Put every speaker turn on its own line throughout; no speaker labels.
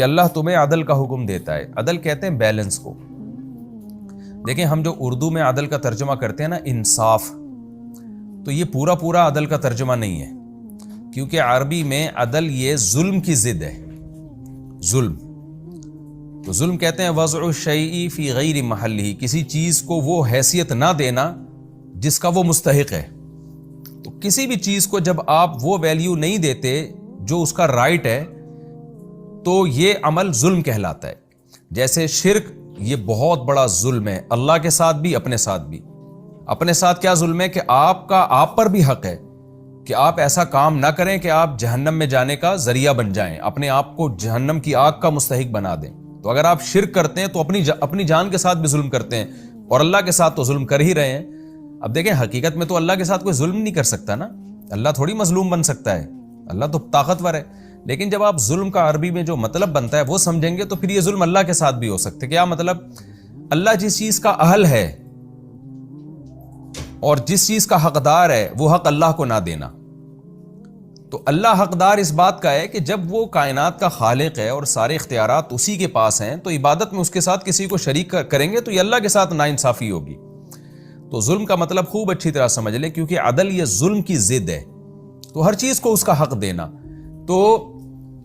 کہ اللہ تمہیں عدل کا حکم دیتا ہے. عدل کہتے ہیں بیلنس کو. دیکھیں ہم جو اردو میں عدل کا ترجمہ کرتے ہیں نا انصاف، تو یہ پورا عدل کا ترجمہ نہیں ہے، کیونکہ عربی میں عدل یہ ظلم کی ضد ہے. ظلم تو ظلم کہتے ہیں وضع الشیء فی غیر محلہ، کسی چیز کو وہ حیثیت نہ دینا جس کا وہ مستحق ہے. تو کسی بھی چیز کو جب آپ وہ ویلیو نہیں دیتے جو اس کا رائٹ ہے تو یہ عمل ظلم کہلاتا ہے. جیسے شرک یہ بہت بڑا ظلم ہے، اللہ کے ساتھ بھی اپنے ساتھ بھی. اپنے ساتھ کیا ظلم ہے کہ آپ پر بھی حق ہے کہ آپ ایسا کام نہ کریں کہ آپ جہنم میں جانے کا ذریعہ بن جائیں، اپنے آپ کو جہنم کی آگ کا مستحق بنا دیں. تو اگر آپ شرک کرتے ہیں تو اپنی جان کے ساتھ بھی ظلم کرتے ہیں، اور اللہ کے ساتھ تو ظلم کر ہی رہے ہیں. اب دیکھیں حقیقت میں تو اللہ کے ساتھ کوئی ظلم نہیں کر سکتا نا، اللہ تھوڑی مظلوم بن سکتا ہے، اللہ تو طاقتور ہے. لیکن جب آپ ظلم کا عربی میں جو مطلب بنتا ہے وہ سمجھیں گے تو پھر یہ ظلم اللہ کے ساتھ بھی ہو سکتے. کیا مطلب؟ اللہ جس چیز کا اہل ہے اور جس چیز کا حقدار ہے وہ حق اللہ کو نہ دینا. تو اللہ حقدار اس بات کا ہے کہ جب وہ کائنات کا خالق ہے اور سارے اختیارات اسی کے پاس ہیں، تو عبادت میں اس کے ساتھ کسی کو شریک کریں گے تو یہ اللہ کے ساتھ ناانصافی ہوگی. تو ظلم کا مطلب خوب اچھی طرح سمجھ لیں، کیونکہ عدل یہ ظلم کی ضد ہے. تو ہر چیز کو اس کا حق دینا، تو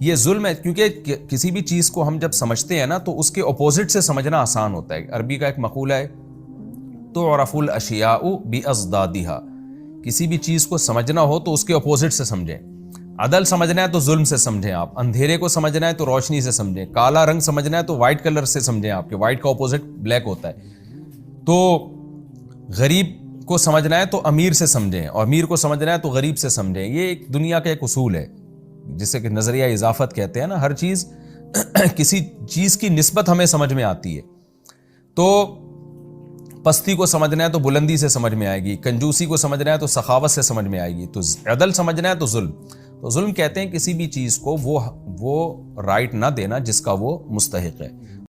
یہ ظلم ہے. کیونکہ کسی بھی چیز کو ہم جب سمجھتے ہیں نا تو اس کے اپوزٹ سے سمجھنا آسان ہوتا ہے. عربی کا ایک مقولہ ہے تعرف الاشیاء باضدادها، کسی بھی چیز کو سمجھنا ہو تو اس کے اپوزٹ سے سمجھیں. عدل سمجھنا ہے تو ظلم سے سمجھیں آپ، اندھیرے کو سمجھنا ہے تو روشنی سے سمجھیں، کالا رنگ سمجھنا ہے تو وائٹ کلر سے سمجھیں آپ کے وائٹ کا اپوزٹ بلیک ہوتا ہے. تو غریب کو سمجھنا ہے تو امیر سے سمجھیں، اور امیر کو سمجھنا ہے تو غریب سے سمجھیں. یہ ایک دنیا کا ایک اصول ہے جسے کہ نظریہ اضافت کہتے ہیں نا. ہر چیز کسی چیز کی نسبت ہمیں سمجھ میں آتی ہے. تو پستی کو سمجھنا ہے تو بلندی سے سمجھ میں آئے گی، کنجوسی کو سمجھنا ہے تو سخاوت سے سمجھ میں آئے گی. تو عدل سمجھنا ہے تو ظلم. تو ظلم کہتے ہیں کسی بھی چیز کو وہ رائٹ نہ دینا جس کا وہ مستحق ہے.